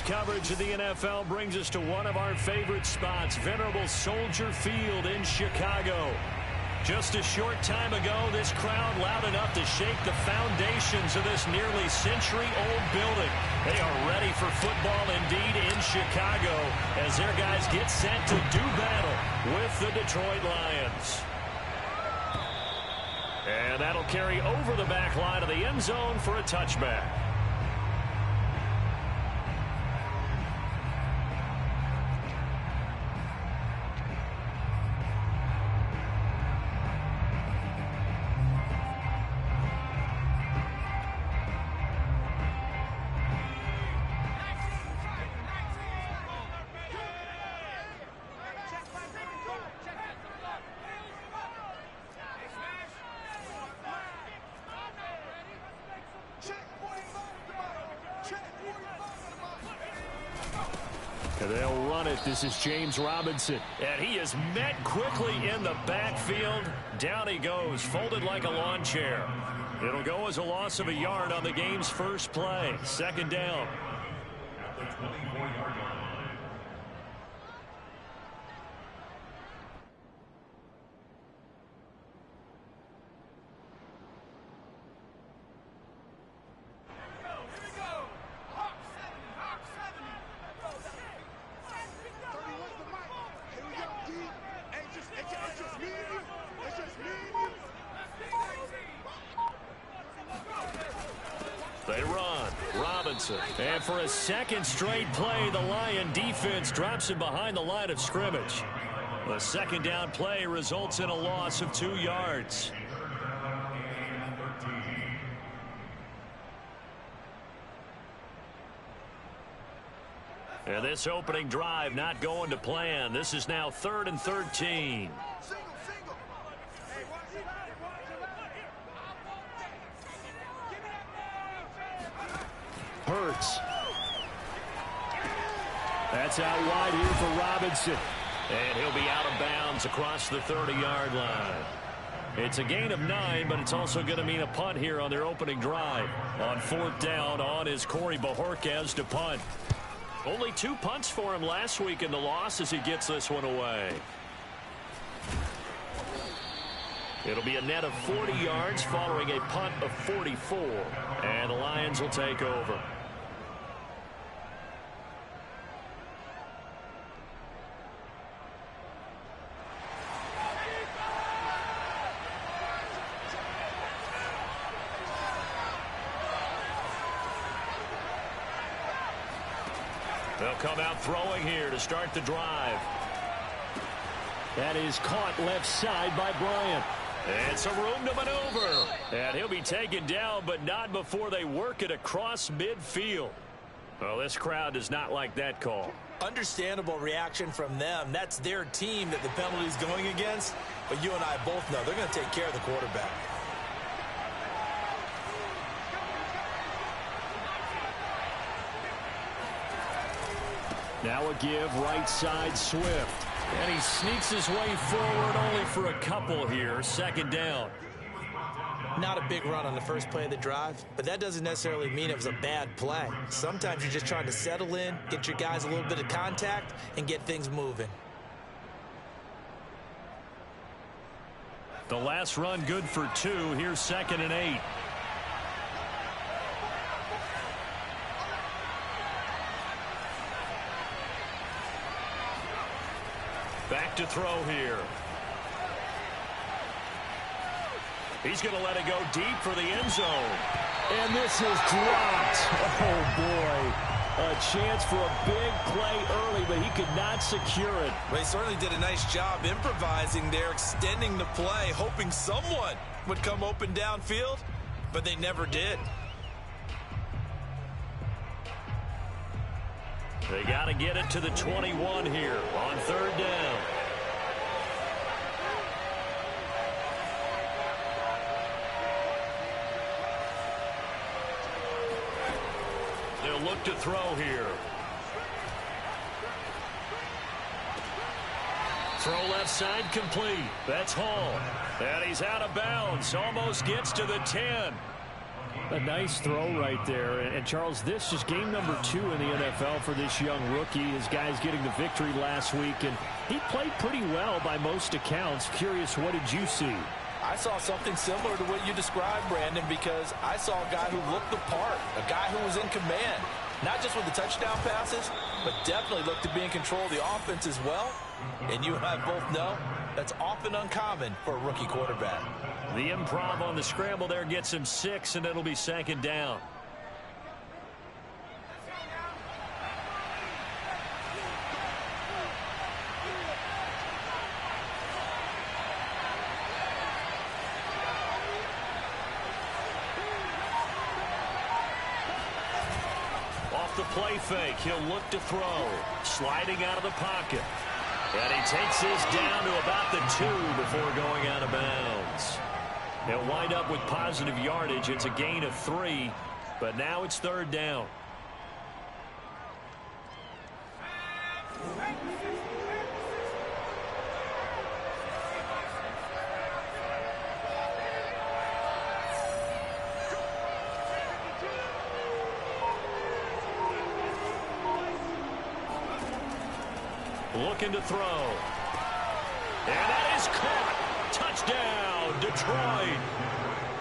coverage of the NFL brings us to one of our favorite spots, venerable Soldier Field in Chicago. Just a short time ago, this crowd loud enough to shake the foundations of this nearly century-old building. They are ready for football indeed in Chicago as their guys get set to do battle with the Detroit Lions. And that'll carry over the back line of the end zone for a touchback. And they'll run it. This is James Robinson. And he is met quickly in the backfield. Down he goes, folded like a lawn chair. It'll go as a loss of a yard on the game's first play. Second down. They run. Robinson. And for a second straight play, the Lion defense drops him behind the line of scrimmage. The second down play results in a loss of 2 yards. And this opening drive not going to plan. This is now 3rd and 13. Hurts. That's out wide here for Robinson. And he'll be out of bounds across the 30-yard line. It's a gain of 9, but it's also going to mean a punt here on their opening drive. On 4th down, on is Corey Bojorquez to punt. Only 2 punts for him last week in the loss as he gets this one away. It'll be a net of 40 yards following a punt of 44. And the Lions will take over. They'll come out throwing here to start the drive. That is caught left side by Bryant. And some room to maneuver. And he'll be taken down, but not before they work it across midfield. Well, this crowd does not like that call. Understandable reaction from them. That's their team that the penalty's going against. But you and I both know they're going to take care of the quarterback. Now a give right side Swift. And he sneaks his way forward only for a couple here. Second down. Not a big run on the first play of the drive, but that doesn't necessarily mean it was a bad play. Sometimes you're just trying to settle in, get your guys a little bit of contact, and get things moving. The last run good for 2. Here's 2nd and 8. Back to throw here. He's going to let it go deep for the end zone. And this is dropped. Oh, boy. A chance for a big play early, but he could not secure it. They certainly did a nice job improvising there, extending the play, hoping someone would come open downfield, but they never did. They got to get it to the 21 here on 3rd down. They'll look to throw here. Throw left side complete. That's Hall. And he's out of bounds. Almost gets to the 10. A nice throw right there. And Charles, this is game number 2 in the NFL for this young rookie. His guys getting the victory last week, and he played pretty well by most accounts. Curious, what did you see? I saw something similar to what you described, Brandon, because I saw a guy who looked the part, a guy who was in command, not just with the touchdown passes, but definitely looked to be in control of the offense as well. And you and I both know that's often uncommon for a rookie quarterback. The improv on the scramble there gets him 6, and it'll be 2nd down. Off the play fake, he'll look to throw. Sliding out of the pocket. And he takes this down to about the 2 before going out of bounds. They'll wind up with positive yardage. It's a gain of 3, but now it's 3rd down. Looking to throw. And that is caught. Touchdown, Detroit.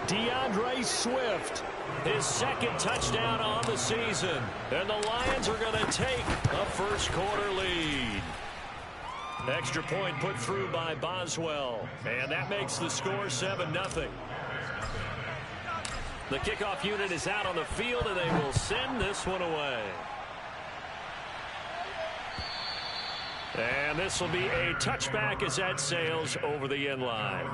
DeAndre Swift, his 2nd touchdown on the season. And the Lions are going to take a first-quarter lead. Extra point put through by Boswell. And that makes the score 7-0. The kickoff unit is out on the field, and they will send this one away. And this will be a touchback as that sails over the end line.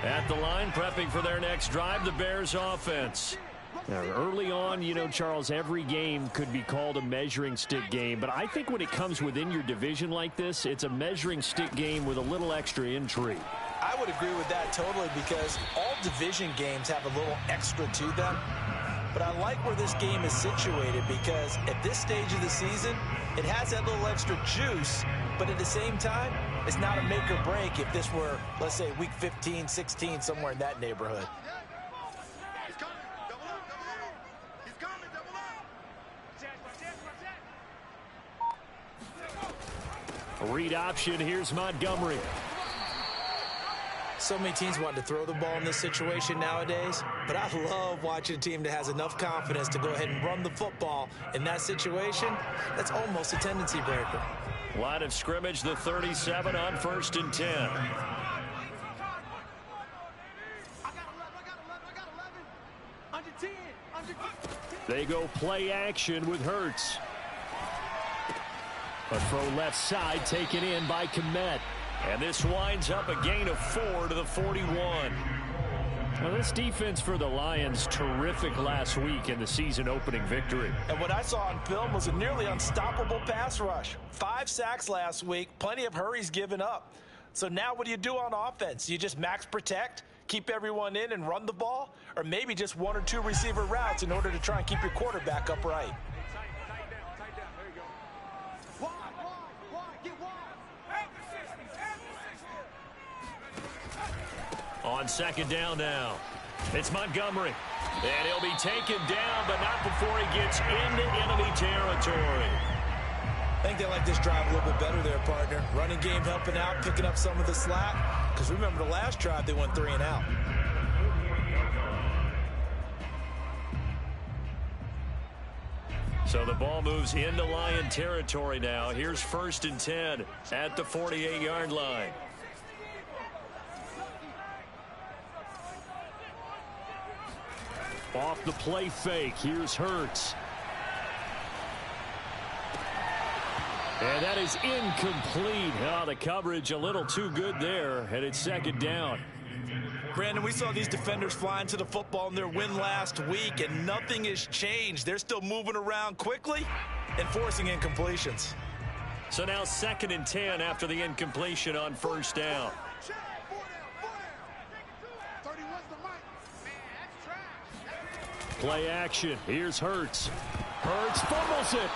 At the line, prepping for their next drive, the Bears offense. Now, early on, you know, Charles, every game could be called a measuring stick game. But I think when it comes within your division like this, it's a measuring stick game with a little extra intrigue. I would agree with that totally, because all division games have a little extra to them. But I like where this game is situated, because at this stage of the season, it has that little extra juice, but at the same time, it's not a make or break if this were, let's say, week 15, 16, somewhere in that neighborhood. Read option, here's Montgomery. So many teams want to throw the ball in this situation nowadays, but I love watching a team that has enough confidence to go ahead and run the football in that situation. That's almost a tendency breaker. Line of scrimmage, the 37 on 1st and 10. They go play action with Hurts. A throw left side taken in by Kmet. And this winds up a gain of 4 to the 41. Well, this defense for the Lions, terrific last week in the season-opening victory. And what I saw on film was a nearly unstoppable pass rush. 5 sacks last week, plenty of hurries given up. So now what do you do on offense? You just max protect, keep everyone in and run the ball? Or maybe just 1 or 2 receiver routes in order to try and keep your quarterback upright? On 2nd down now, it's Montgomery. And he'll be taken down, but not before he gets into enemy territory. I think they like this drive a little bit better there, partner. Running game helping out, picking up some of the slack. Because remember the last drive, they went 3 and out. So the ball moves into Lion territory now. Here's 1st and 10 at the 48-yard line. Off the play fake, here's Hurts. And that is incomplete. Oh, the coverage a little too good there, and it's 2nd down. Brandon, we saw these defenders flying to the football in their win last week, and nothing has changed. They're still moving around quickly and forcing incompletions. So now 2nd and 10 after the incompletion on 1st down. Play action. Here's Hurts. Hurts fumbles it.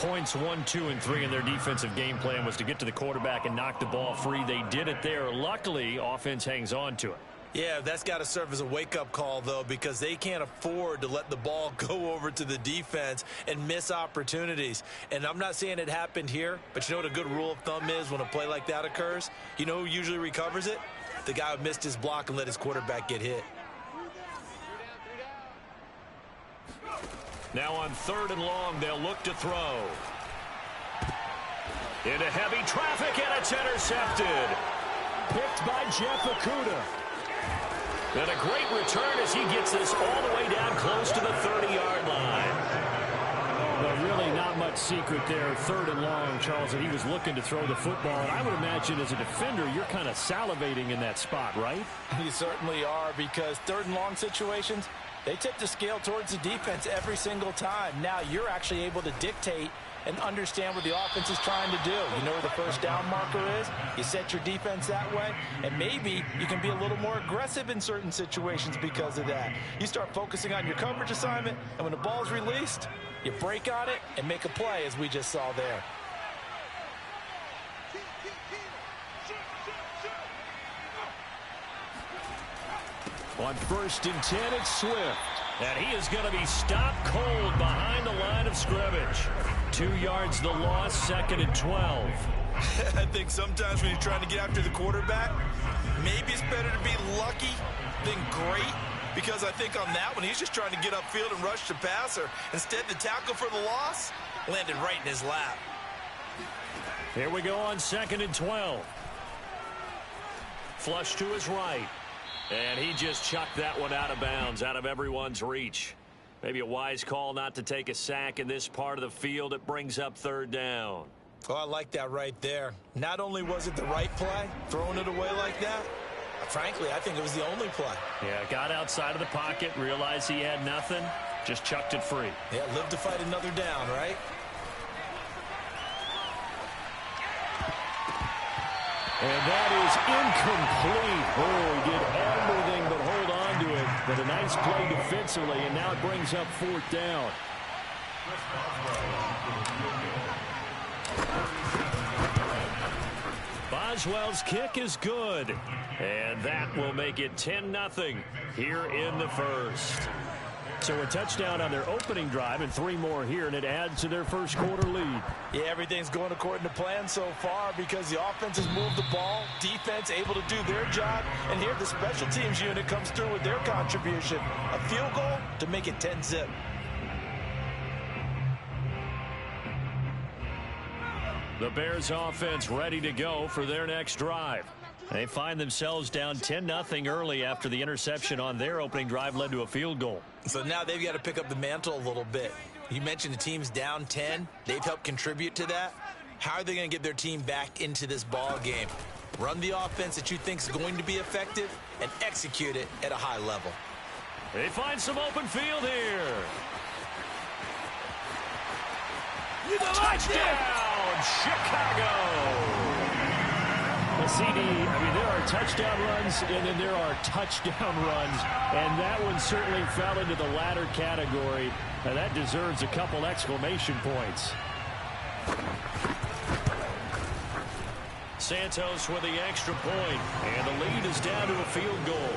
Points 1, 2, and 3 in their defensive game plan was to get to the quarterback and knock the ball free. They did it there. Luckily, offense hangs on to it. Yeah, that's got to serve as a wake-up call, though, because they can't afford to let the ball go over to the defense and miss opportunities. And I'm not saying it happened here, but you know what a good rule of thumb is when a play like that occurs? You know who usually recovers it? The guy who missed his block and let his quarterback get hit. Now on 3rd and long, they'll look to throw. Into heavy traffic, and it's intercepted. Picked by Jeff Okudah. And a great return as he gets this all the way down close to the 30-yard line. Well, really not much secret there. 3rd and long, Charles, that he was looking to throw the football. And I would imagine as a defender, you're kind of salivating in that spot, right? You certainly are, because 3rd and long situations, they tip the scale towards the defense every single time. Now you're actually able to dictate and understand what the offense is trying to do. You know where the first down marker is. You set your defense that way, and maybe you can be a little more aggressive in certain situations because of that. You start focusing on your coverage assignment, and when the ball's released, you break on it and make a play, as we just saw there. On 1st and 10, it's Swift. And he is going to be stopped cold behind the line of scrimmage. 2 yards the loss, 2nd and 12. I think sometimes when you're trying to get after the quarterback, maybe it's better to be lucky than great, because I think on that one, he's just trying to get upfield and rush the passer. Instead, the tackle for the loss landed right in his lap. Here we go on 2nd and 12. Flush to his right. And he just chucked that one out of bounds, out of everyone's reach. Maybe a wise call not to take a sack in this part of the field. It brings up 3rd down. Oh, I like that right there. Not only was it the right play, throwing it away like that, frankly, I think it was the only play. Yeah, got outside of the pocket, realized he had nothing, just chucked it free. Yeah, live to fight another down, right? And that is incomplete. Oh, he did everything but hold on to it. But a nice play defensively, and now it brings up 4th down. Boswell's kick is good. And that will make it 10-0 here in the 1st. So a touchdown on their opening drive and 3 more here, and it adds to their 1st quarter lead. Yeah, everything's going according to plan so far because the offense has moved the ball, defense able to do their job, and here the special teams unit comes through with their contribution. A field goal to make it 10-0. The Bears offense ready to go for their next drive. They find themselves down 10-0 early after the interception on their opening drive led to a field goal. So now they've got to pick up the mantle a little bit. You mentioned the team's down 10. They've helped contribute to that. How are they going to get their team back into this ball game? Run the offense that you think is going to be effective and execute it at a high level. They find some open field here. Touchdown, Chicago! There are touchdown runs, and then there are touchdown runs, and that one certainly fell into the latter category, and that deserves a couple exclamation points. Santos with the extra point, and the lead is down to a field goal.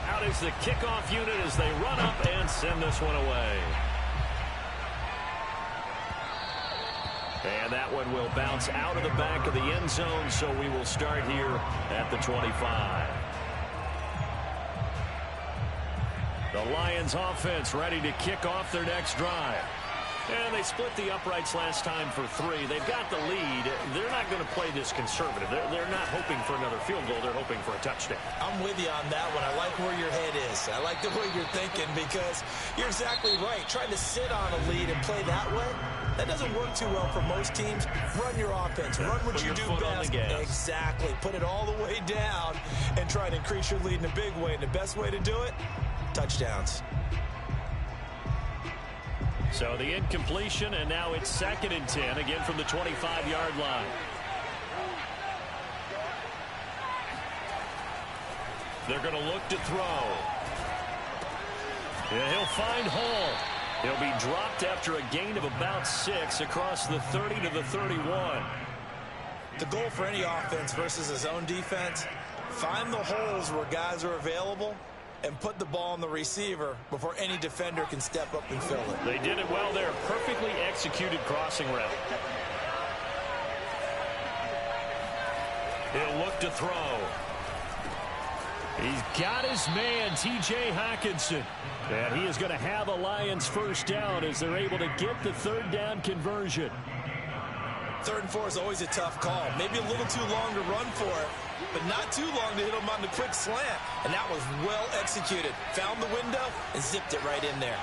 Out is the kickoff unit as they run up and send this one away. And that one will bounce out of the back of the end zone, so we will start here at the 25. The Lions offense ready to kick off their next drive. And they split the uprights last time for 3. They've got the lead. They're not going to play this conservative. They're not hoping for another field goal. They're hoping for a touchdown. I'm with you on that one. I like where your head is. I like the way you're thinking because you're exactly right. Trying to sit on a lead and play that way, that doesn't work too well for most teams. Run your offense. Run what you do best. Exactly. Put it all the way down and try to increase your lead in a big way. And the best way to do it, touchdowns. So the incompletion, and now it's 2nd and 10, again from the 25-yard line. They're going to look to throw. And he'll find Hall. He'll be dropped after a gain of about 6 across the 30 to the 31. The goal for any offense versus his own defense, find the holes where guys are available and put the ball on the receiver before any defender can step up and fill it. They did it well there. Perfectly executed crossing route. He'll look to throw. He's got his man, T.J. Hockenson. And he is going to have a Lions first down as they're able to get the third down conversion. 3rd and 4 is always a tough call. Maybe a little too long to run for it, but not too long to hit him on the quick slant. And that was well executed. Found the window and zipped it right in there.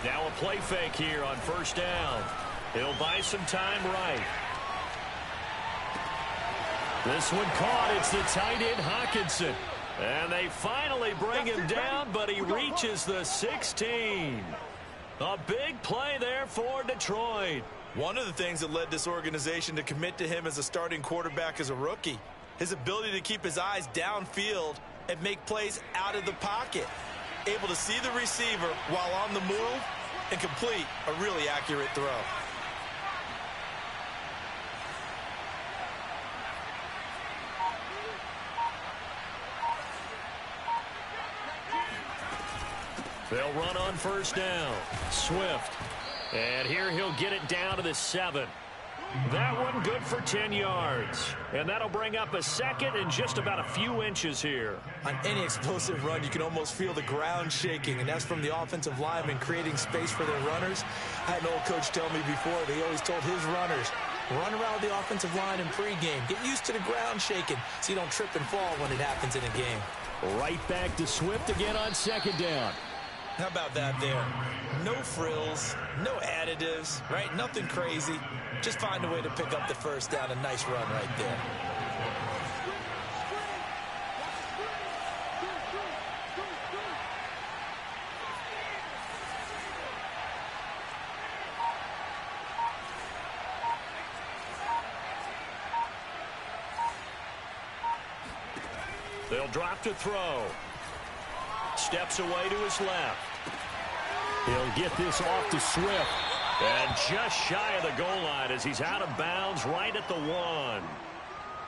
Now a play fake here on first down. He'll buy some time right. This one caught. It's the tight end, Hockenson. And they finally bring him down, but he reaches the 16. A big play there for Detroit. One of the things that led this organization to commit to him as a starting quarterback as a rookie, his ability to keep his eyes downfield and make plays out of the pocket. Able to see the receiver while on the move and complete a really accurate throw. They'll run on first down. Swift. And here he'll get it down to the 7. That one good for 10 yards. And that'll bring up a second and just about a few inches here. On any explosive run, you can almost feel the ground shaking, and that's from the offensive linemen creating space for their runners. I had an old coach tell me before, they always told his runners, run around the offensive line in pregame. Get used to the ground shaking so you don't trip and fall when it happens in a game. Right back to Swift again on second down. How about that there? No frills, no additives, right? Nothing crazy. Just find a way to pick up the first down. A nice run right there. They'll drop to throw. Steps away to his left. He'll get this off to Swift. And just shy of the goal line as he's out of bounds right at the 1.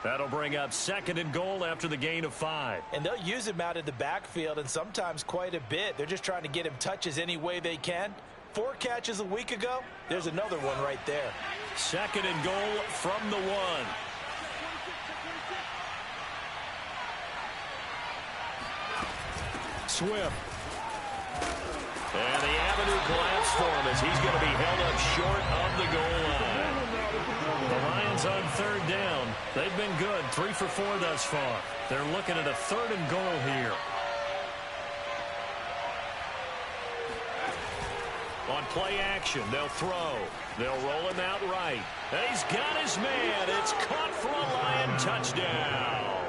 That'll bring up 2nd and goal after the gain of 5. And they'll use him out in the backfield and sometimes quite a bit. They're just trying to get him touches any way they can. 4 catches a week ago. There's another one right there. 2nd and goal from the 1. Swift. And the avenue collapsed for him as he's going to be held up short of the goal line. The Lions on 3rd down. They've been good, 3 for 4 thus far. They're looking at a 3rd and goal here. On play action, they'll throw. They'll roll him out right. And he's got his man. It's caught for a Lion touchdown.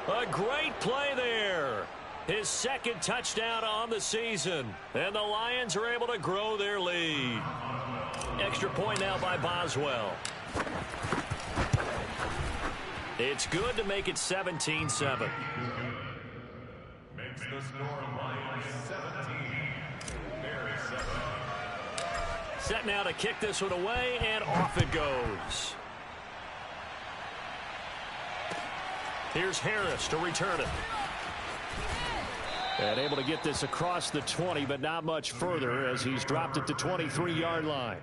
A great play there. His 2nd touchdown on the season. And the Lions are able to grow their lead. Extra point now by Boswell. It's good to make it 17-7. Makes the score Lions 17. Bears 7. Set now to kick this one away, and off it goes. Here's Harris to return it. And able to get this across the 20, but not much further as he's dropped it to 23-yard line.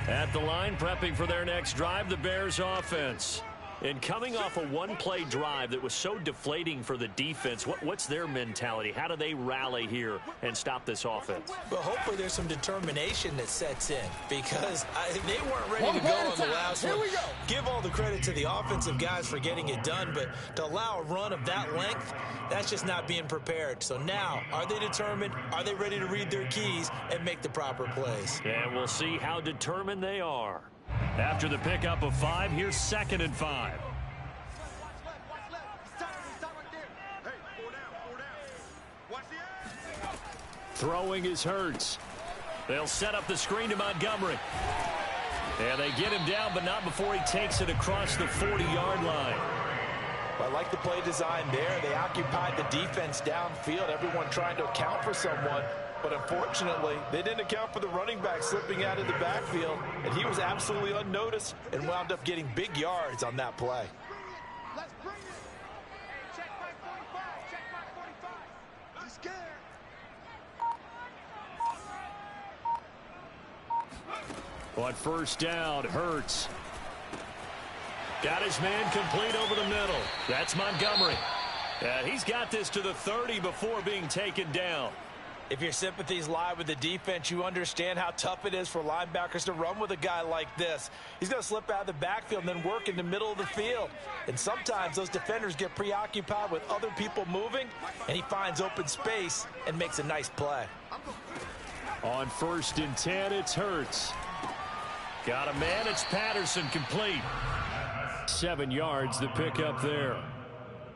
At the line, prepping for their next drive, the Bears offense. And coming off a one-play drive that was so deflating for the defense, what's their mentality? How do they rally here and stop this offense? Well, hopefully there's some determination that sets in because they weren't ready to go on the last one. Give all the credit to the offensive guys for getting it done, but to allow a run of that length, that's just not being prepared. So now, are they determined? Are they ready to read their keys and make the proper plays? And we'll see how determined they are. After the pickup of 5, here's 2nd and 5. Throwing is Hurts. They'll set up the screen to Montgomery. And they get him down, but not before he takes it across the 40-yard line. I like the play design there. They occupied the defense downfield, everyone trying to account for someone. But unfortunately, they didn't account for the running back slipping out of the backfield, and he was absolutely unnoticed and wound up getting big yards on that play. Let's bring it. Check back 45. Check back 45. He's scared. On first down, Hurts. Got his man complete over the middle. That's Montgomery. He's got this to the 30 before being taken down. If your sympathies lie with the defense, you understand how tough it is for linebackers to run with a guy like this. He's going to slip out of the backfield and then work in the middle of the field. And sometimes those defenders get preoccupied with other people moving, and he finds open space and makes a nice play. On first and 10, it's Hurts. Got a man, it's Patterson, complete. 7 yards, the pickup there.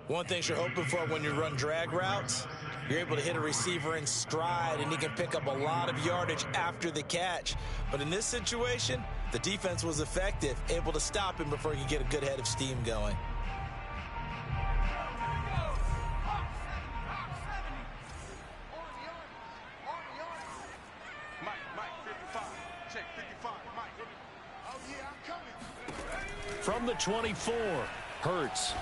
One thing you're hoping for when you run drag routes, you're able to hit a receiver in stride, and he can pick up a lot of yardage after the catch. But in this situation, the defense was effective, able to stop him before he could get a good head of steam going. From the 24, Hurts.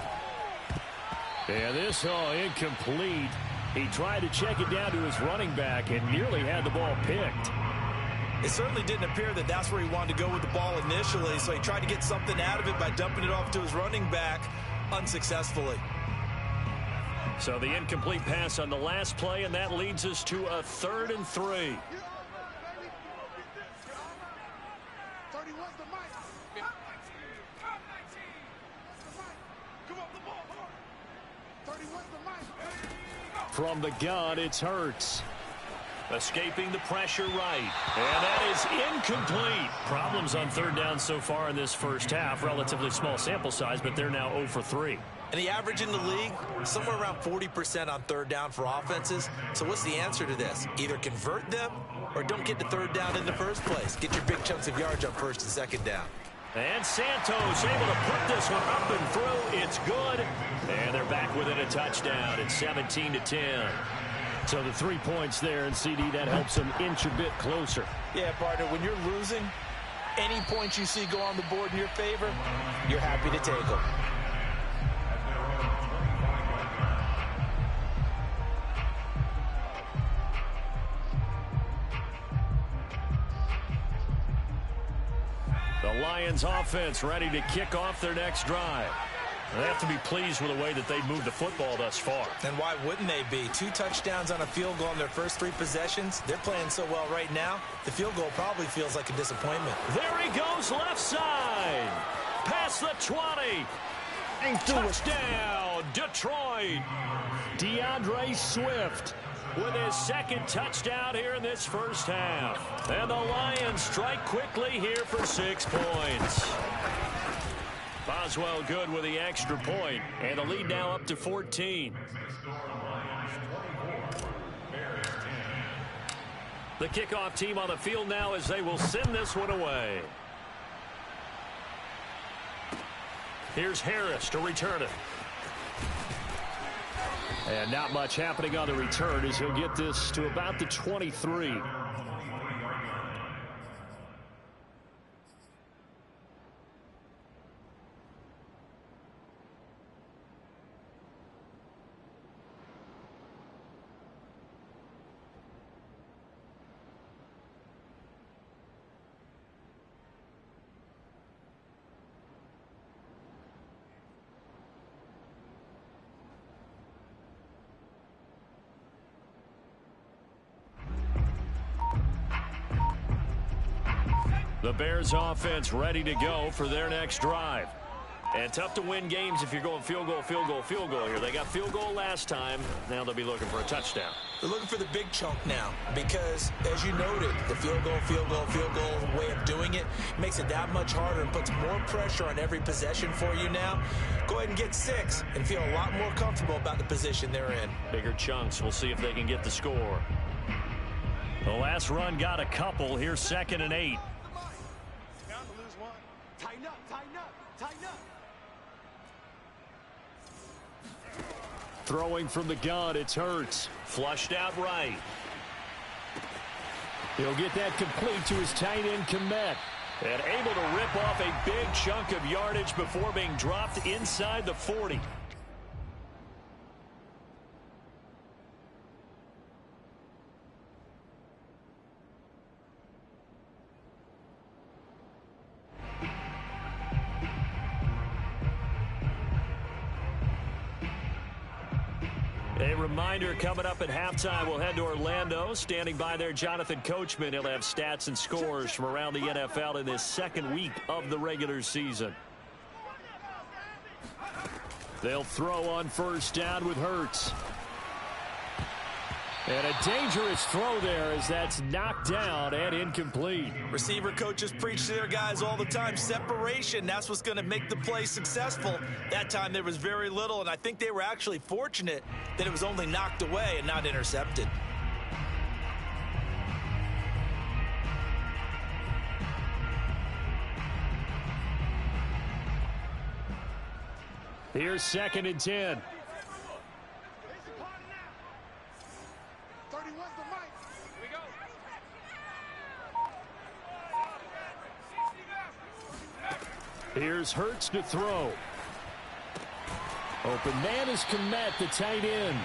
And this, incomplete. He tried to check it down to his running back and nearly had the ball picked. It certainly didn't appear that that's where he wanted to go with the ball initially, so he tried to get something out of it by dumping it off to his running back unsuccessfully. So the incomplete pass on the last play, and that leads us to a 3rd and 3. From the gun, it's Hurts. Escaping the pressure right. And that is incomplete. Problems on 3rd down so far in this first half. Relatively small sample size, but they're now 0 for 3. And the average in the league, somewhere around 40% on 3rd down for offenses. So what's the answer to this? Either convert them or don't get to 3rd down in the first place. Get your big chunks of yards on 1st and 2nd down. And Santos able to put this one up and through. It's good. And they're back within a touchdown. It's 17-10. So the 3 points there, and CD, that helps them inch a bit closer. Yeah, partner, when you're losing, any points you see go on the board in your favor, you're happy to take them. The Lions offense ready to kick off their next drive. They have to be pleased with the way that they've moved the football thus far. And why wouldn't they be? 2 touchdowns on a field goal in their first 3 possessions. They're playing so well right now, the field goal probably feels like a disappointment. There he goes, left side. Past the 20. Touchdown, Detroit. DeAndre Swift with his 2nd touchdown here in this first half. And the Lions strike quickly here for 6 points. Boswell good with the extra point, and the lead now up to 14. The kickoff team on the field now as they will send this one away. Here's Harris to return it. And not much happening on the return as he'll get this to about the 23. The Bears offense ready to go for their next drive. And tough to win games if you're going field goal, field goal, field goal here. They got field goal last time. Now they'll be looking for a touchdown. They're looking for the big chunk now because, as you noted, the field goal, field goal, field goal way of doing it makes it that much harder and puts more pressure on every possession for you now. Go ahead and get 6 and feel a lot more comfortable about the position they're in. Bigger chunks. We'll see if they can get the score. The last run got a couple. Here's 2nd and 8. Tighten up, tighten up, tighten up. Throwing from the gun, it's Hurts. Flushed out right. He'll get that complete to his tight end, Kmet. And able to rip off a big chunk of yardage before being dropped inside the 40. A reminder, coming up at halftime, we'll head to Orlando. Standing by there, Jonathan Coachman. He'll have stats and scores from around the NFL in this second week of the regular season. They'll throw on first down with Hurts. And a dangerous throw there as that's knocked down and incomplete. Receiver coaches preach to their guys all the time. Separation, that's what's going to make the play successful. That time there was very little, and I think they were actually fortunate that it was only knocked away and not intercepted. Here's 2nd and 10. 31's the mic. Here we go. Here's Hurts to throw. Open man is Kmet, the tight end.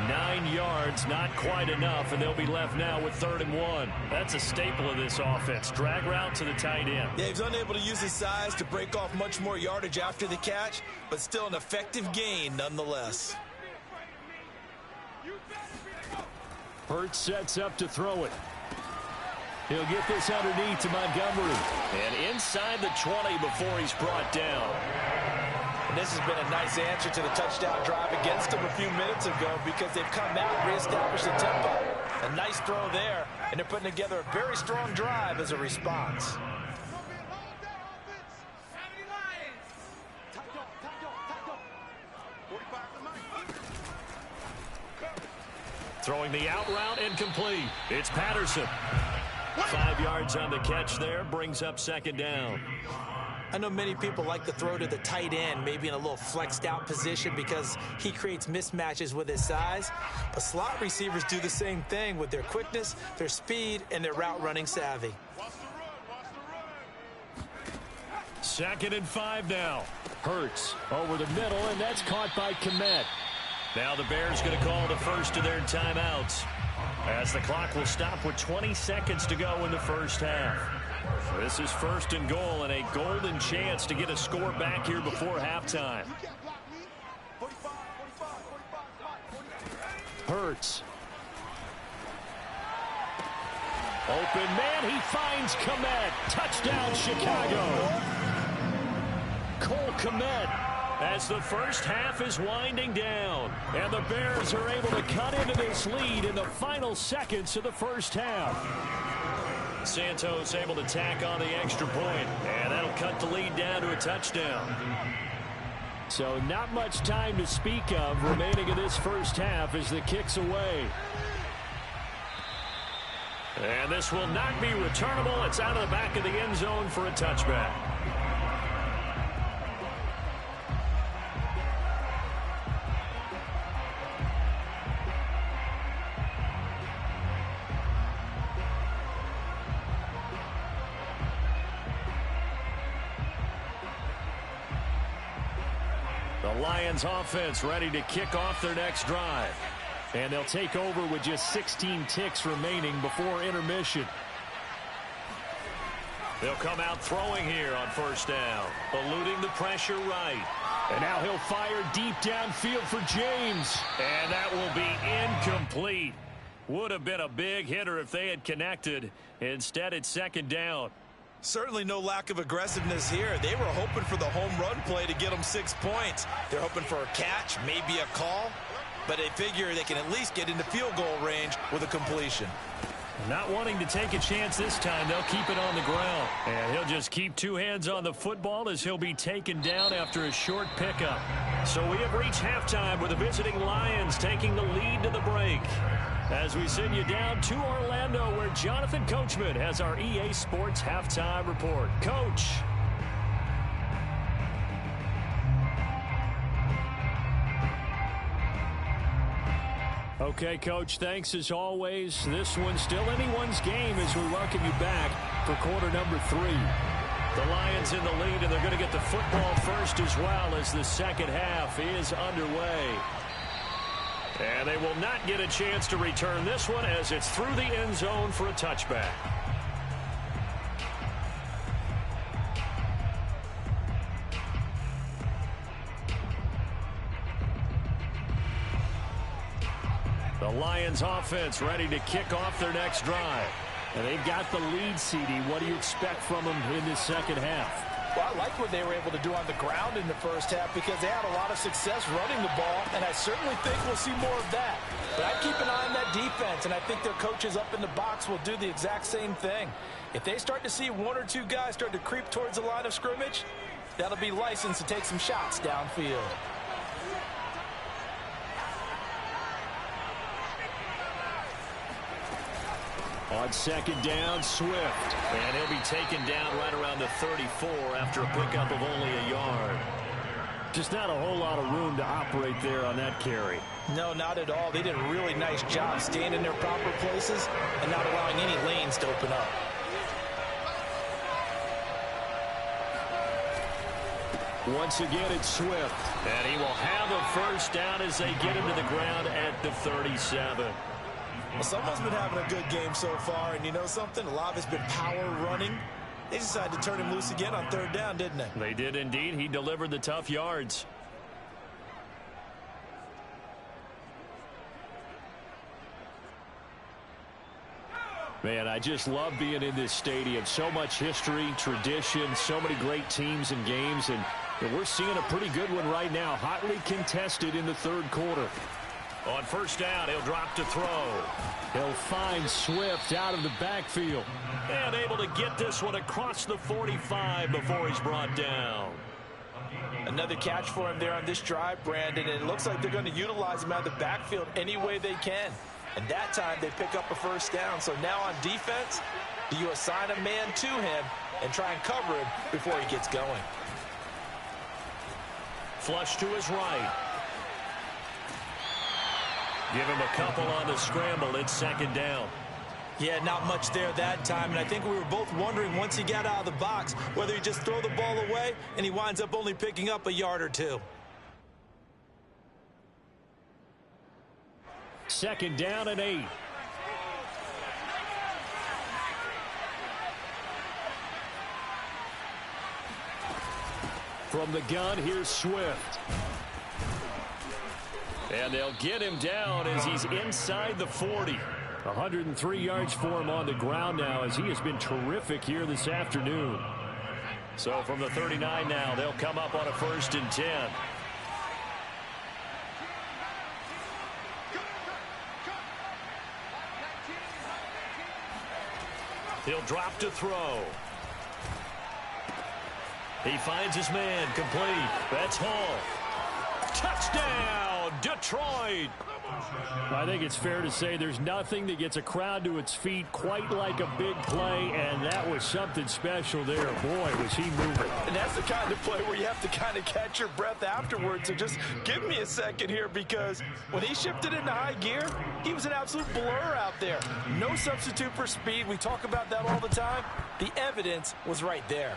9 yards, not quite enough, and they'll be left now with 3rd and 1. That's a staple of this offense. Drag route to the tight end. Yeah, he's unable to use his size to break off much more yardage after the catch, but still an effective gain nonetheless. Hurts sets up to throw it. He'll get this underneath to Montgomery. And inside the 20 before he's brought down. And this has been a nice answer to the touchdown drive against them a few minutes ago because they've come out and reestablished the tempo. A nice throw there, and they're putting together a very strong drive as a response. Throwing the out route incomplete. It's Patterson. 5 yards on the catch there, brings up 2nd down. I know many people like to throw to the tight end, maybe in a little flexed out position because he creates mismatches with his size. But slot receivers do the same thing with their quickness, their speed, and their route running savvy. 2nd and 5 now. Hurts over the middle, and that's caught by Kmet. Now the Bears going to call the first of their timeouts as the clock will stop with 20 seconds to go in the first half. This is 1st and goal and a golden chance to get a score back here before halftime. Hurts. Open man, he finds Kmet. Touchdown, Chicago. Cole Kmet. As the first half is winding down, and the Bears are able to cut into this lead in the final seconds of the first half. Santos able to tack on the extra point, and that'll cut the lead down to a touchdown. So not much time to speak of remaining in this first half as the kick's away. And this will not be returnable. It's out of the back of the end zone for a touchback. The Lions offense ready to kick off their next drive. And they'll take over with just 16 ticks remaining before intermission. They'll come out throwing here on first down, eluding the pressure right. And now he'll fire deep downfield for James. And that will be incomplete. Would have been a big hitter if they had connected. Instead, it's 2nd down. Certainly no lack of aggressiveness here. They were hoping for the home run play to get them 6 points. They're hoping for a catch, maybe a call, but they figure they can at least get into field goal range with a completion. Not wanting to take a chance this time, they'll keep it on the ground. And he'll just keep 2 hands on the football as he'll be taken down after a short pickup. So we have reached halftime with the visiting Lions taking the lead to the break. As we send you down to Orlando, where Jonathan Coachman has our EA Sports Halftime Report. Coach. Okay, Coach, thanks as always. This one's still anyone's game as we welcome you back for quarter number 3. The Lions in the lead, and they're going to get the football first as well as the second half is underway. And they will not get a chance to return this one as it's through the end zone for a touchback. The Lions offense ready to kick off their next drive. And they've got the lead, CD. What do you expect from them in this second half? Well, I like what they were able to do on the ground in the first half because they had a lot of success running the ball, and I certainly think we'll see more of that. But I'd keep an eye on that defense, and I think their coaches up in the box will do the exact same thing. If they start to see 1 or 2 guys start to creep towards the line of scrimmage, that'll be licensed to take some shots downfield. On second down, Swift. And he'll be taken down right around the 34 after a pickup of only a yard. Just not a whole lot of room to operate there on that carry. No, not at all. They did a really nice job staying in their proper places and not allowing any lanes to open up. Once again, it's Swift. And he will have a first down as they get him to the ground at the 37. Well, someone's been having a good game so far, and you know something? A lot of it's been power running. They decided to turn him loose again on third down, didn't they? They did indeed. He delivered the tough yards. Man, I just love being in this stadium. So much history, tradition, so many great teams and games, and we're seeing a pretty good one right now. Hotly contested in the third quarter. On first down, he'll drop to throw. He'll find Swift out of the backfield. And able to get this one across the 45 before he's brought down. Another catch for him there on this drive, Brandon, and it looks like they're going to utilize him out of the backfield any way they can. And that time they pick up a first down. So now on defense, do you assign a man to him and try and cover him before he gets going? Flush to his right. Give him a couple on the scramble. It's second down. Yeah, not much there that time, and I think we were both wondering once he got out of the box whether he just throw the ball away and he winds up only picking up a yard or 2. Second down and 8. From the gun, here's Swift. And they'll get him down as he's inside the 40. 103 yards for him on the ground now as he has been terrific here this afternoon. So from the 39 now, they'll come up on a 1st and 10. He'll drop to throw. He finds his man, complete. That's Hall. Touchdown, Detroit. I think it's fair to say there's nothing that gets a crowd to its feet quite like a big play, and that was something special there. Boy, was he moving. And that's the kind of play where you have to kind of catch your breath afterwards. So just give me a second here, because when he shifted into high gear, he was an absolute blur out there. No substitute for speed. We talk about that all the time. The evidence was right there.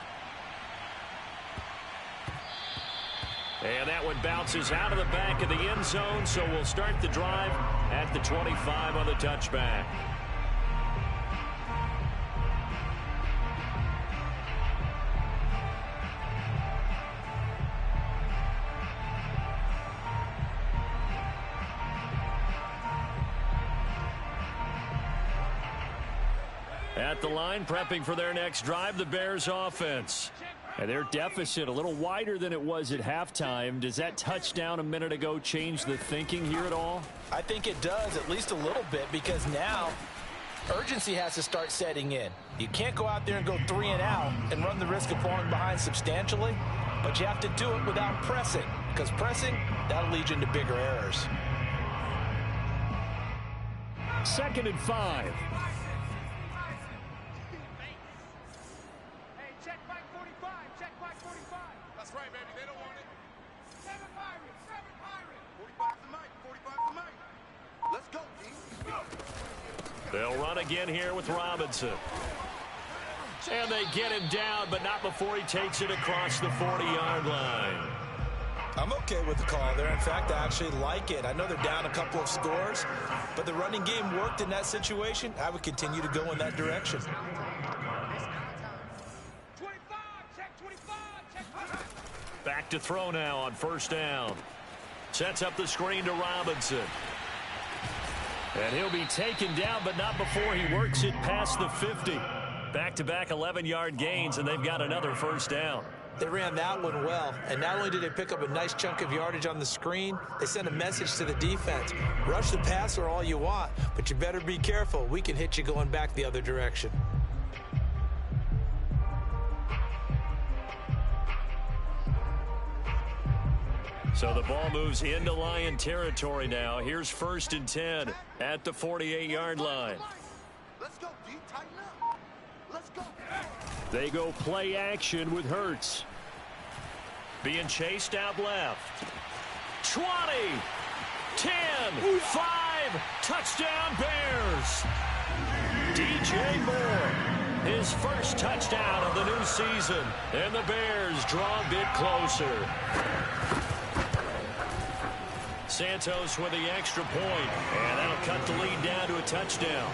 And that one bounces out of the back of the end zone, so we'll start the drive at the 25 on the touchback. At the line, prepping for their next drive, the Bears offense. And their deficit a little wider than it was at halftime. Does that touchdown a minute ago change the thinking here at all? I think it does, at least a little bit, because now urgency has to start setting in. You can't go out there and go 3 and out and run the risk of falling behind substantially, but you have to do it without pressing, because pressing, that'll lead you into bigger errors. 2nd and 5. Let's go. They'll run again here with Robinson. And they get him down, but not before he takes it across the 40-yard line. I'm okay with the call there. In fact, I actually like it. I know they're down a couple of scores, but the running game worked in that situation. I would continue to go in that direction. 25, check 25, check 25. Back to throw now on first down. Sets up the screen to Robinson. And he'll be taken down, but not before he works it past the 50. Back-to-back 11-yard gains, and they've got another first down. They ran that one well, and not only did they pick up a nice chunk of yardage on the screen, they sent a message to the defense. Rush the passer all you want, but you better be careful. We can hit you going back the other direction. So the ball moves into Lion territory now. Here's 1st and 10 at the 48-yard line. Let's go, D. Tighten up. Let's go. They go play action with Hurts. Being chased out left. 20, 10, 5, touchdown Bears. DJ Moore, his first touchdown of the new season. And the Bears draw a bit closer. Santos with the extra point, and that'll cut the lead down to a touchdown.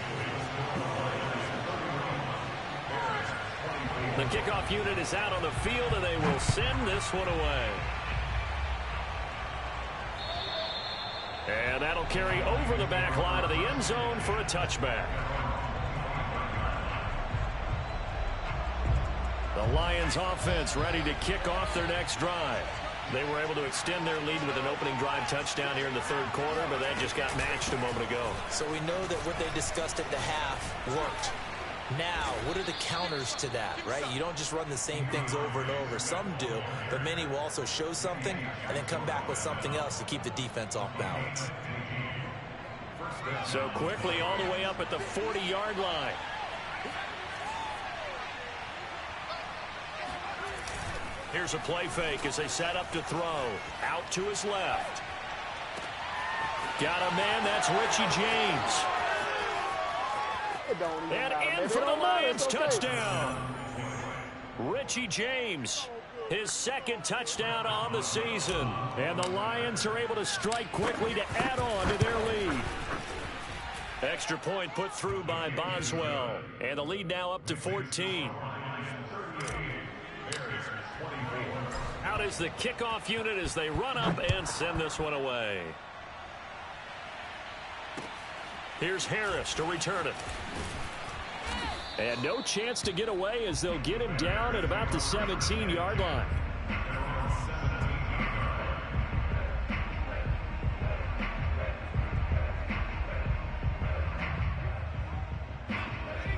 The kickoff unit is out on the field, and they will send this one away. And that'll carry over the back line of the end zone for a touchback. The Lions offense ready to kick off their next drive. They were able to extend their lead with an opening drive touchdown here in the third quarter, but that just got matched a moment ago. So we know that what they discussed at the half worked. Now, what are the counters to that, right? You don't just run the same things over and over. Some do, but many will also show something and then come back with something else to keep the defense off balance. So quickly all the way up at the 40-yard line. Here's a play fake as they set up to throw. Out to his left. Got a man, that's Richie James. And in for the Lions touchdown. Richie James, his second touchdown on the season. And the Lions are able to strike quickly to add on to their lead. Extra point put through by Boswell. And the lead now up to 14. Out is the kickoff unit as they run up and send this one away. Here's Harris to return it. And no chance to get away as they'll get him down at about the 17-yard line.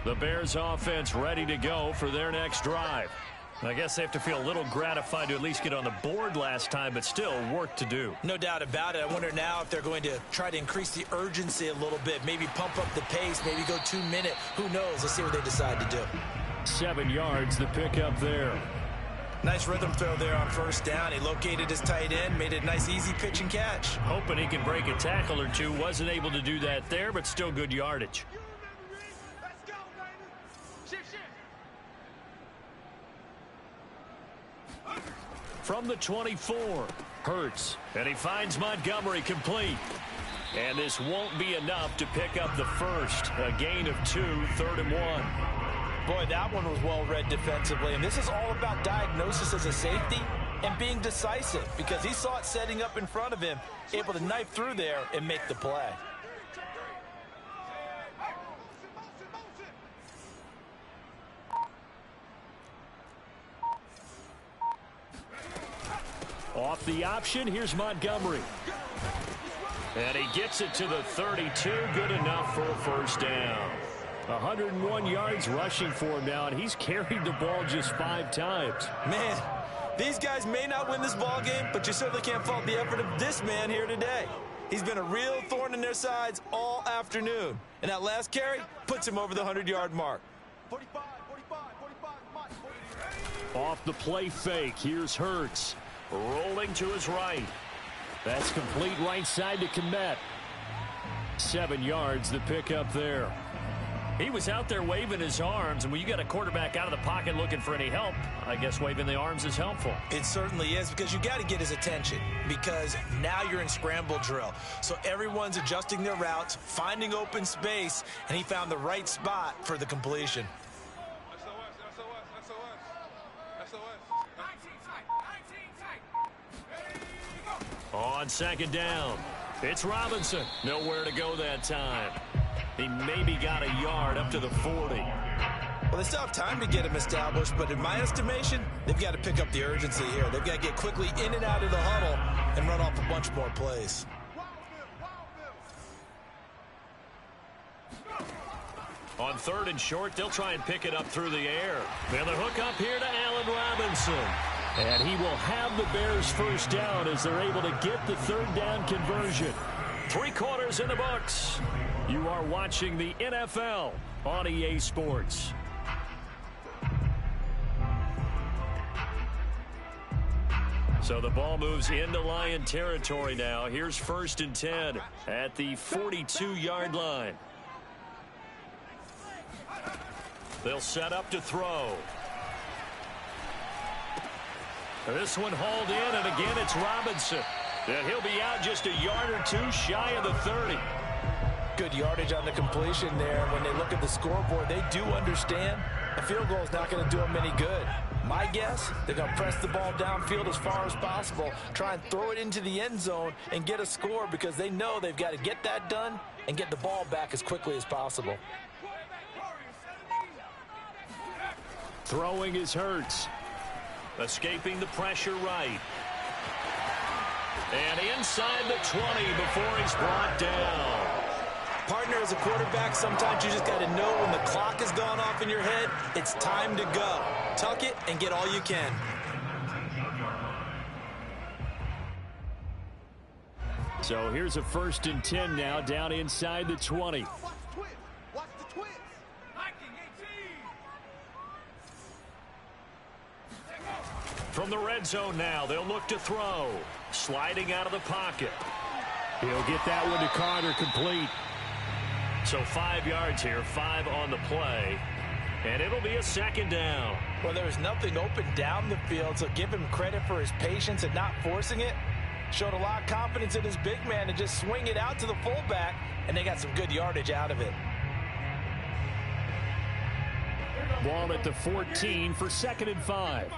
The Bears offense ready to go for their next drive. I guess they have to feel a little gratified to at least get on the board last time, but still work to do. No doubt about it. I wonder now if they're going to try to increase the urgency a little bit, maybe pump up the pace, maybe go 2-minute. Who knows? Let's see what they decide to do. 7 yards, the pickup there. Nice rhythm throw there on first down. He located his tight end, made it a nice easy pitch and catch. Hoping he can break a tackle or two. Wasn't able to do that there, but still good yardage. Let's go, baby. Shift. From the 24, Hurts, and he finds Montgomery complete. And this won't be enough to pick up the first. A gain of 2, 3rd and 1. Boy, that one was well read defensively. And this is all about diagnosis as a safety and being decisive, because he saw it setting up in front of him, able to knife through there and make the play. Off the option, here's Montgomery. And he gets it to the 32, good enough for a first down. 101 yards rushing for him now, and he's carried the ball just 5 times. Man, these guys may not win this ball game, but you certainly can't fault the effort of this man here today. He's been a real thorn in their sides all afternoon. And that last carry puts him over the 100-yard mark. 45, 45, 45, Off the play fake, here's Hurts. Rolling to his right. That's complete right side to Kmet. 7 yards, the pickup there. He was out there waving his arms, and when you got a quarterback out of the pocket looking for any help, I guess waving the arms is helpful. It certainly is, because you got to get his attention, because now you're in scramble drill. So everyone's adjusting their routes, finding open space, and he found the right spot for the completion. On second down, it's Robinson. Nowhere to go that time. He maybe got a yard up to the 40. Well, they still have time to get him established, but in my estimation, they've got to pick up the urgency here. They've got to get quickly in and out of the huddle and run off a bunch more plays. On 3rd and short, they'll try and pick it up through the air. Then the hook up here to Allen Robinson. And he will have the Bears first down as they're able to get the 3rd down conversion. 3 quarters in the books. You are watching the NFL on EA Sports. So the ball moves into Lion territory now. Here's 1st and 10 at the 42-yard line. They'll set up to throw. This one hauled in, and again it's Robinson. And he'll be out just a yard or two shy of the 30. Good yardage on the completion there. When they look at the scoreboard, they do understand a field goal is not going to do them any good. My guess, they're going to press the ball downfield as far as possible, try and throw it into the end zone and get a score, because they know they've got to get that done and get the ball back as quickly as possible. Throwing is Hurts. Escaping the pressure right. And inside the 20 before he's brought down. Partner, as a quarterback, sometimes you just got to know when the clock has gone off in your head, it's time to go. Tuck it and get all you can. So here's a 1st and 10 now, down inside the 20. Watch the twist. Watch the twist. From the red zone now, they'll look to throw. Sliding out of the pocket. He'll get that one to Carter, complete. So 5 yards here, 5 on the play. And it'll be a 2nd down. Well, there's nothing open down the field, so give him credit for his patience and not forcing it. Showed a lot of confidence in his big man to just swing it out to the fullback, and they got some good yardage out of it. Ball at the 14 for 2nd and 5.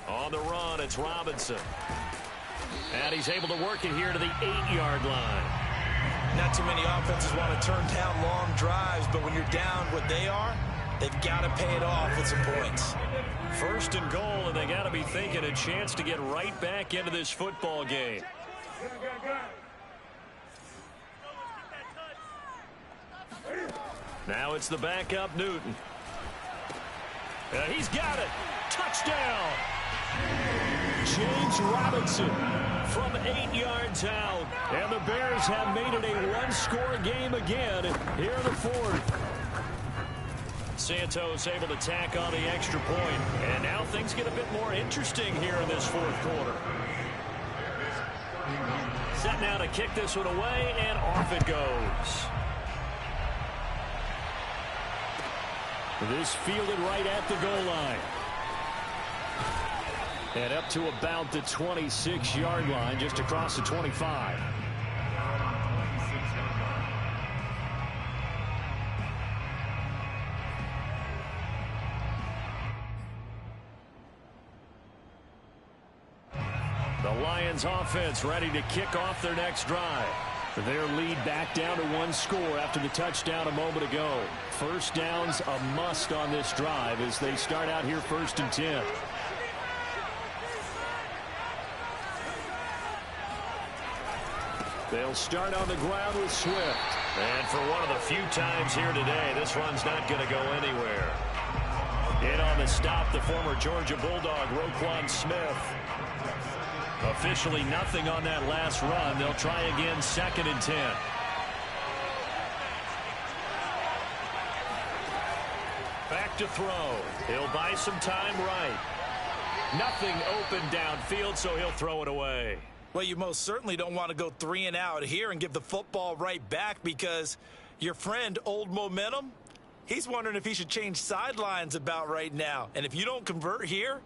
On the run, it's Robinson. And he's able to work it here to the 8-yard line. Not too many offenses want to turn down long drives, but when you're down what they are, they've got to pay it off with some points. 1st and goal, and they got to be thinking a chance to get right back into this football game. Now it's the backup, Newton. He's got it. Touchdown. James Robinson from 8 yards out. And the Bears have made it a one-score game again here in the 4th. Santos able to tack on the extra point. And now things get a bit more interesting here in this 4th quarter. Set now to kick this one away, and off it goes. This fielded right at the goal line. And up to about the 26-yard line, just across the 25. The Lions offense ready to kick off their next drive. Their lead back down to 1 score after the touchdown a moment ago. 1st down's a must on this drive as they start out here 1st and 10. They'll start on the ground with Swift. And for one of the few times here today, this run's not going to go anywhere. In on the stop, the former Georgia Bulldog, Roquan Smith. Officially nothing on that last run. They'll try again 2nd and 10. Back look to throw. He'll buy some time right. Nothing open downfield, so he'll throw it away. Well, you most certainly don't want to go 3 and out here and give the football right back, because your friend, Old Momentum, he's wondering if he should change sidelines about right now. And if you don't convert here,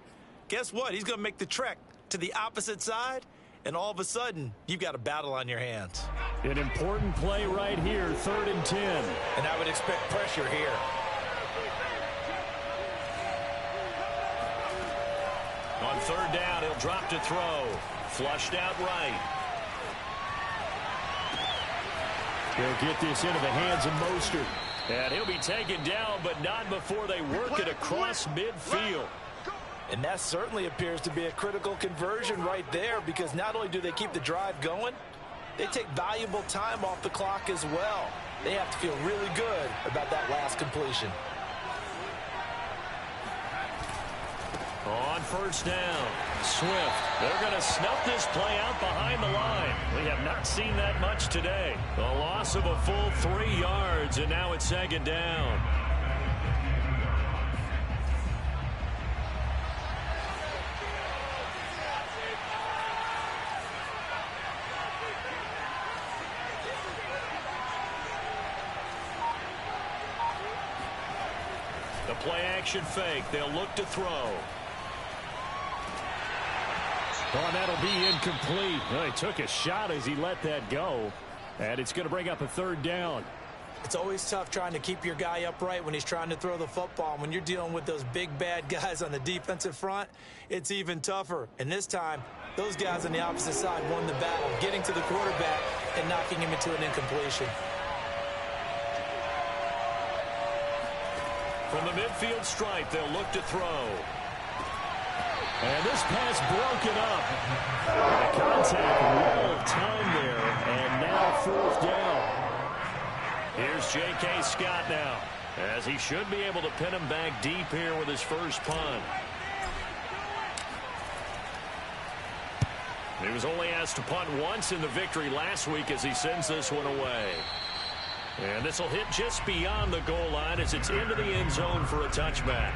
guess what? He's going to make the trek to the opposite side, and all of a sudden, you've got a battle on your hands. An important play right here, 3rd and 10. And I would expect pressure here. On 3rd down, he'll drop to throw. Flushed out right. He'll get this into the hands of Mostert. And he'll be taken down, but not before they work it across midfield. And that certainly appears to be a critical conversion right there, because not only do they keep the drive going, they take valuable time off the clock as well. They have to feel really good about that last completion. On 1st down, Swift. They're going to snuff this play out behind the line. We have not seen that much today. A loss of a full 3 yards, and now it's 2nd down. The play action fake. They'll look to throw. Oh, that'll be incomplete. Well, he took a shot as he let that go. And it's going to bring up a 3rd down. It's always tough trying to keep your guy upright when he's trying to throw the football. When you're dealing with those big, bad guys on the defensive front, it's even tougher. And this time, those guys on the opposite side won the battle, getting to the quarterback and knocking him into an incompletion. From the midfield stripe, they'll look to throw. And this pass broken up. The contact, well timed there, and now 4th down. Here's J.K. Scott now, as he should be able to pin him back deep here with his first punt. He was only asked to punt once in the victory last week as he sends this one away. And this will hit just beyond the goal line as it's into the end zone for a touchback.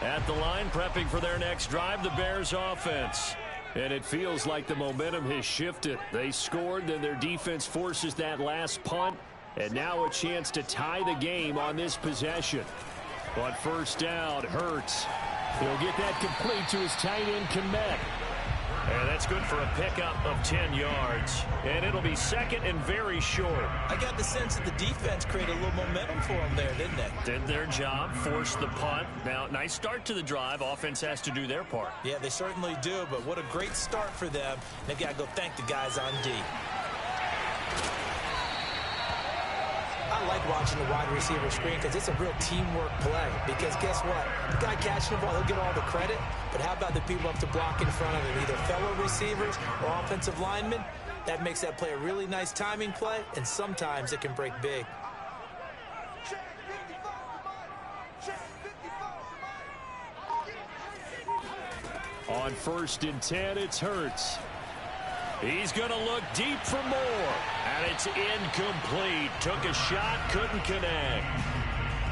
At the line, prepping for their next drive, the Bears offense. And it feels like the momentum has shifted. They scored, then their defense forces that last punt. And now a chance to tie the game on this possession. On 1st down, Hurts. He'll get that complete to his tight end, Kmet. And that's good for a pickup of 10 yards. And it'll be 2nd and very short. I got the sense that the defense created a little momentum for them there, didn't they? Did their job, forced the punt. Now, nice start to the drive. Offense has to do their part. Yeah, they certainly do, but what a great start for them. They've got to go thank the guys on D. I like watching the wide receiver screen because it's a real teamwork play. Because guess what? The guy catching the ball, he'll get all the credit. But how about the people up to block in front of him, either fellow receivers or offensive linemen? That makes that play a really nice timing play, and sometimes it can break big. On 1st and 10, it's Hurts. He's going to look deep for more. And it's incomplete. Took a shot, couldn't connect.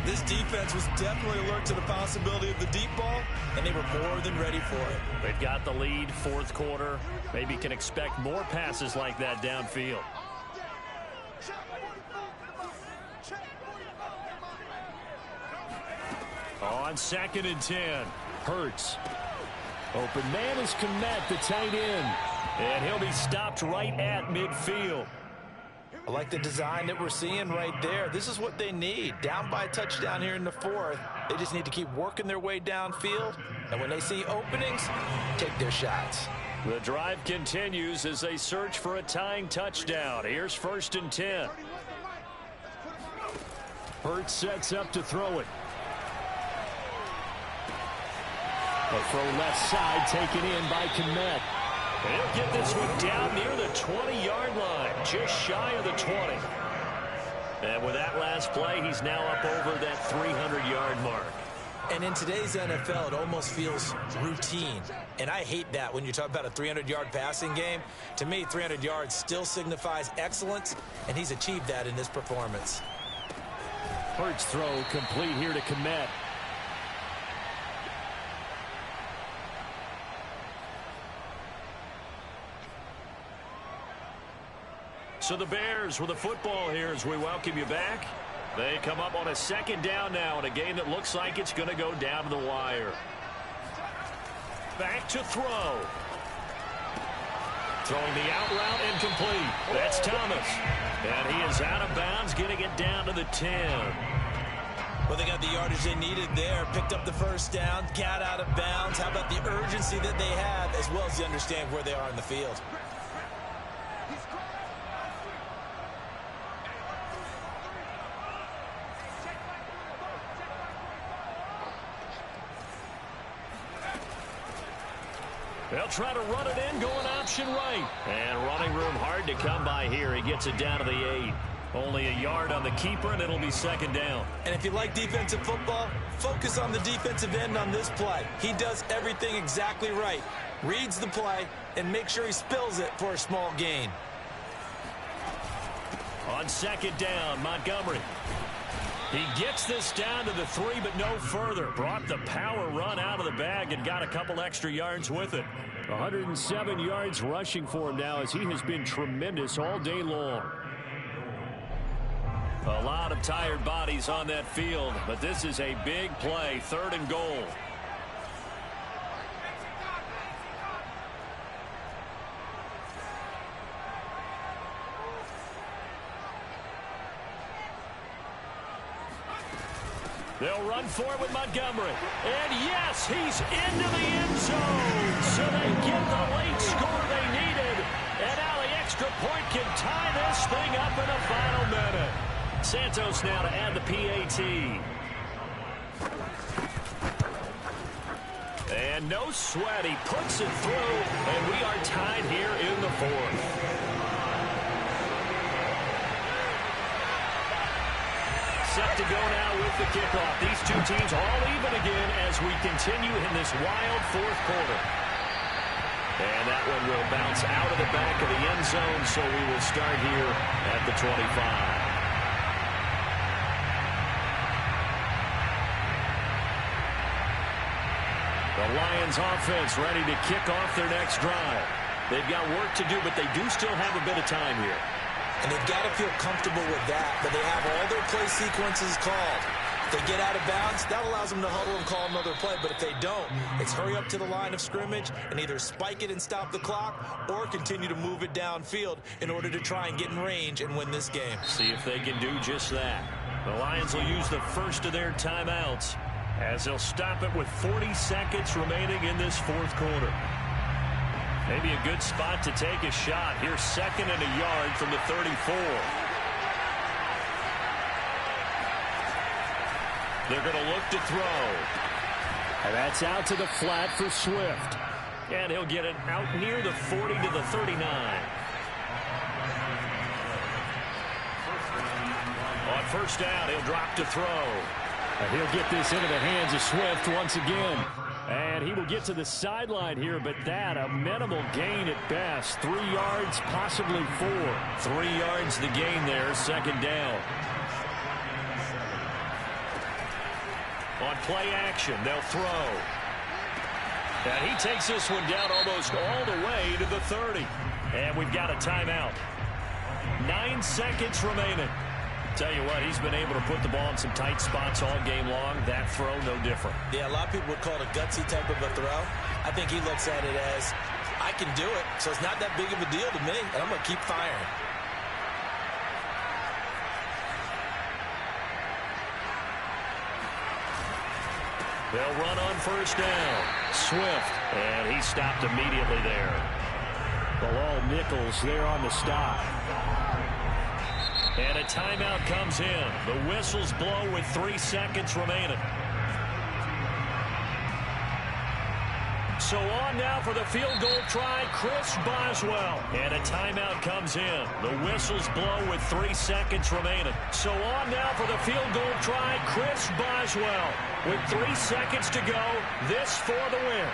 This defense was definitely alert to the possibility of the deep ball, and they were more than ready for it. They've got the lead, 4th quarter. Maybe can expect more passes like that downfield. On 2nd and 10, Hurts. Open man is Kmet, the tight end. And he'll be stopped right at midfield. I like the design that we're seeing right there. This is what they need. Down by a touchdown here in the 4th. They just need to keep working their way downfield. And when they see openings, take their shots. The drive continues as they search for a tying touchdown. Here's 1st and 10. Hurts sets up to throw it. A throw left side taken in by Kmet. He'll get this one down near the 20-yard line, just shy of the 20. And with that last play, he's now up over that 300-yard mark. And in today's NFL, it almost feels routine. And I hate that when you talk about a 300-yard passing game. To me, 300 yards still signifies excellence, and he's achieved that in this performance. Hurts throw complete here to Komet. So the Bears with the football here as we welcome you back. They come up on a second down now in a game that looks like it's going to go down to the wire. Back to throw. Throwing the out route incomplete. That's Thomas. And he is out of bounds, getting it down to the 10. Well, they got the yardage they needed there. Picked up the first down, got out of bounds. How about the urgency that they have, as well as they understand where they are in the field? They'll try to run it in, going option right. And running room hard to come by here. He gets it down to the 8. Only a yard on the keeper, and it'll be second down. And if you like defensive football, focus on the defensive end on this play. He does everything exactly right. Reads the play, and make sure he spills it for a small gain. On second down, Montgomery. He gets this down to the 3, but no further. Brought the power run out of the bag and got a couple extra yards with it. 107 yards rushing for him now as he has been tremendous all day long. A lot of tired bodies on that field, but this is a big play, 3rd and goal. They'll run for it with Montgomery. And yes, he's into the end zone. So they get the late score they needed. And now the extra point can tie this thing up in the final minute. Santos now to add the PAT. And no sweat. He puts it through. And we are tied here in the 4th. Set to go now with the kickoff. These two teams all even again as we continue in this wild 4th quarter. And that one will bounce out of the back of the end zone, so we will start here at the 25. The Lions offense ready to kick off their next drive. They've got work to do, but they do still have a bit of time here. And they've got to feel comfortable with that, but they have all their play sequences called. If they get out of bounds, that allows them to huddle and call another play. But if they don't, it's hurry up to the line of scrimmage and either spike it and stop the clock or continue to move it downfield in order to try and get in range and win this game. See if they can do just that. The Lions will use the first of their timeouts as they'll stop it with 40 seconds remaining in this 4th quarter. Maybe a good spot to take a shot. Here's 2nd and a yard from the 34. They're going to look to throw. And that's out to the flat for Swift. And he'll get it out near the 40 to the 39. On first down, he'll drop to throw. And he'll get this into the hands of Swift once again. And he will get to the sideline here, but that a minimal gain at best. 3 yards, possibly 4. 3 yards the gain there, 2nd down. On play action, they'll throw. And he takes this one down almost all the way to the 30. And we've got a timeout. 9 seconds remaining. Tell you what, he's been able to put the ball in some tight spots all game long. That throw, no different. Yeah, a lot of people would call it a gutsy type of a throw. I think he looks at it as, I can do it, so it's not that big of a deal to me, and I'm going to keep firing. They'll run on first down. Swift, and he stopped immediately there. Bilal Nichols there on the stop. And a timeout comes in. The whistles blow with 3 seconds remaining. So on now for the field goal try, Chris Boswell. And a timeout comes in. The whistles blow with 3 seconds remaining. So on now for the field goal try, Chris Boswell. With 3 seconds to go, this for the win.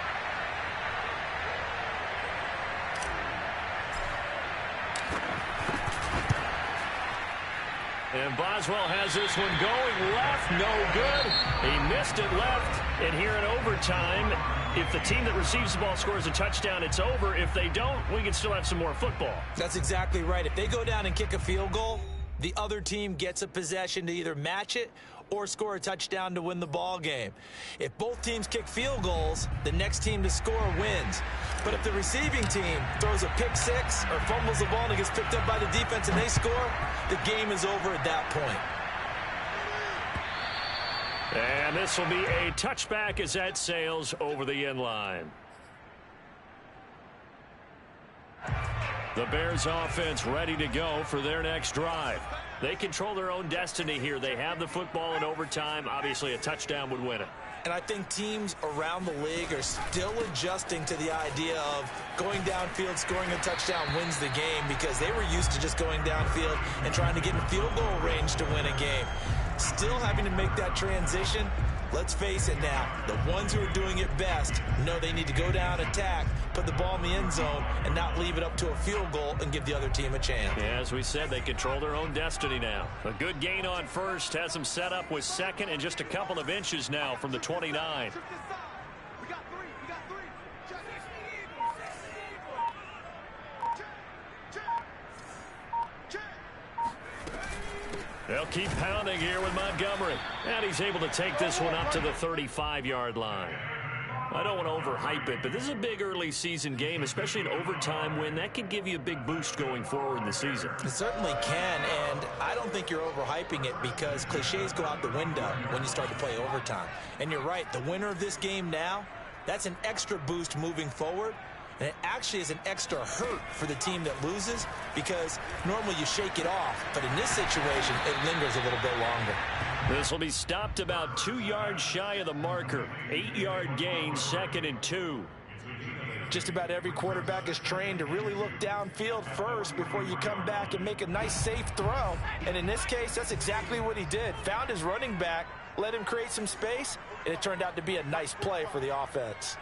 And Boswell has this one going left, no good. He missed it left. And here in overtime, if the team that receives the ball scores a touchdown, it's over. If they don't, we can still have some more football. That's exactly right. If they go down and kick a field goal, the other team gets a possession to either match it or score a touchdown to win the ball game. If both teams kick field goals, the next team to score wins. But if the receiving team throws a pick six or fumbles the ball and it gets picked up by the defense and they score, the game is over at that point. And this will be a touchback as that sails over the end line. The Bears offense ready to go for their next drive. They control their own destiny here. They have the football in overtime. Obviously, a touchdown would win it. And I think teams around the league are still adjusting to the idea of going downfield, scoring a touchdown wins the game, because they were used to just going downfield and trying to get in field goal range to win a game. Still having to make that transition. Let's face it now, the ones who are doing it best know they need to go down, attack, put the ball in the end zone, and not leave it up to a field goal and give the other team a chance. Yeah, as we said, they control their own destiny now. A good gain on first has them set up with second and just a couple of inches now from the 29. We got three. Check. They'll keep pounding here with Montgomery. And he's able to take this one up to the 35-yard line. I don't want to overhype it, but this is a big early season game, especially an overtime win. That could give you a big boost going forward in the season. It certainly can, and I don't think you're overhyping it because cliches go out the window when you start to play overtime. And you're right, the winner of this game now, that's an extra boost moving forward. And it actually is an extra hurt for the team that loses because normally you shake it off. But in this situation, it lingers a little bit longer. This will be stopped about 2 yards shy of the marker. 8-yard gain, 2nd and 2. Just about every quarterback is trained to really look downfield first before you come back and make a nice, safe throw. And in this case, that's exactly what he did. Found his running back, let him create some space, and it turned out to be a nice play for the offense.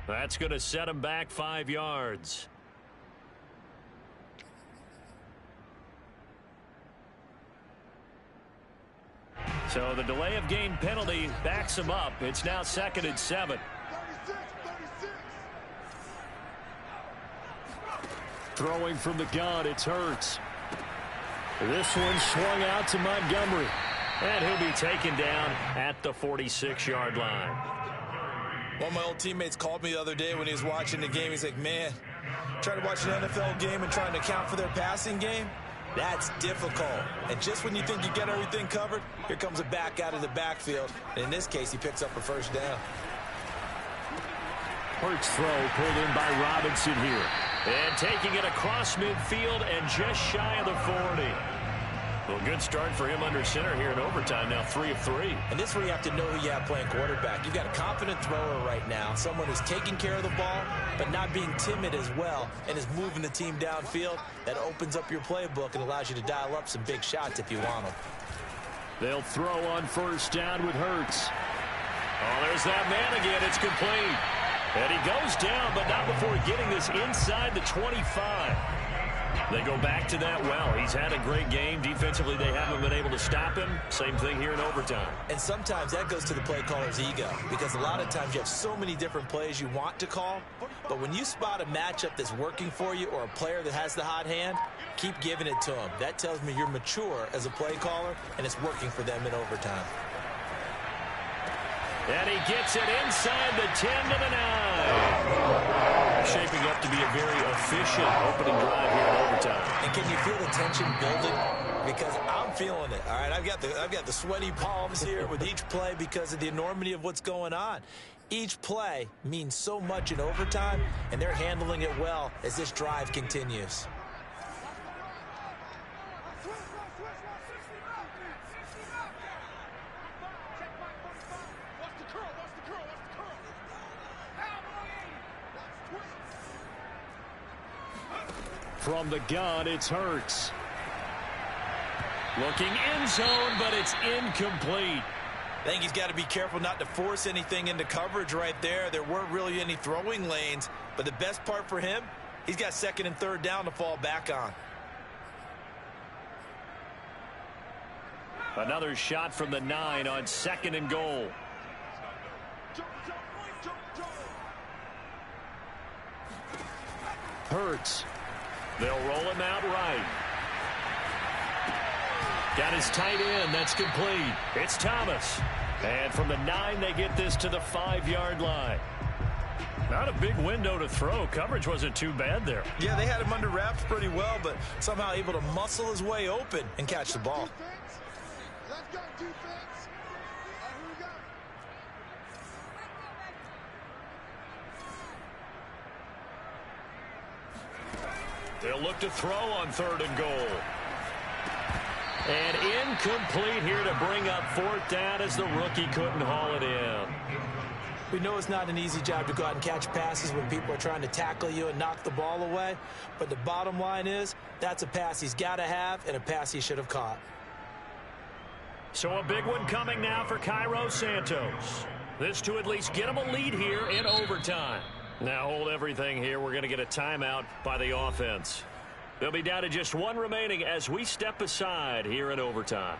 That's going to set him back 5 yards. So the delay of game penalty backs him up. It's now 2nd and 7. 36. Throwing from the gun, it's Hurts. This one swung out to Montgomery. And he'll be taken down at the 46-yard line. One of my old teammates called me the other day when he was watching the game. He's like, man, trying to watch an NFL game and trying to account for their passing game, that's difficult. And just when you think you get everything covered, here comes a back out of the backfield. And in this case, he picks up a first down. Hurts throw pulled in by Robinson here. And taking it across midfield and just shy of the 40. Well, good start for him under center here in overtime. Now 3 of 3. And this is where you have to know who you have playing quarterback. You've got a confident thrower right now, someone who's taking care of the ball, but not being timid as well, and is moving the team downfield. That opens up your playbook and allows you to dial up some big shots if you want them. They'll throw on first down with Hurts. Oh, there's that man again. It's complete. And he goes down, but not before getting this inside the 25. They go back to that well. He's had a great game. Defensively, they haven't been able to stop him. Same thing here in overtime. And sometimes that goes to the play caller's ego, because a lot of times you have so many different plays you want to call, but when you spot a matchup that's working for you or a player that has the hot hand, keep giving it to him. That tells me you're mature as a play caller, and it's working for them in overtime. And he gets it inside the 10 to the 9. Shaping up to be a very efficient opening drive here in overtime. And can you feel the tension building? because I'm feeling it. All right, I've got the sweaty palms here with each play because of the enormity of what's going on. Each play means so much in overtime, and they're handling it well as this drive continues. From the gun, it's Hurts. Looking end zone, but it's incomplete. I think he's got to be careful not to force anything into coverage right there. There weren't really any throwing lanes, but the best part for him, he's got second and third down to fall back on. Another shot from the 9 on 2nd and goal. Hurts. They'll roll him out right. Got his tight end. That's complete. It's Thomas. And from the 9, they get this to the 5-yard line. Not a big window to throw. Coverage wasn't too bad there. Yeah, they had him under wraps pretty well, but somehow able to muscle his way open and catch the ball. Let's go, defense. Here we go. They'll look to throw on 3rd and goal. And incomplete here to bring up 4th down as the rookie couldn't haul it in. We know it's not an easy job to go out and catch passes when people are trying to tackle you and knock the ball away. But the bottom line is, that's a pass he's got to have and a pass he should have caught. So a big one coming now for Cairo Santos. This to at least get him a lead here in overtime. Now hold everything here. We're going to get a timeout by the offense. They'll be down to just 1 remaining as we step aside here in overtime.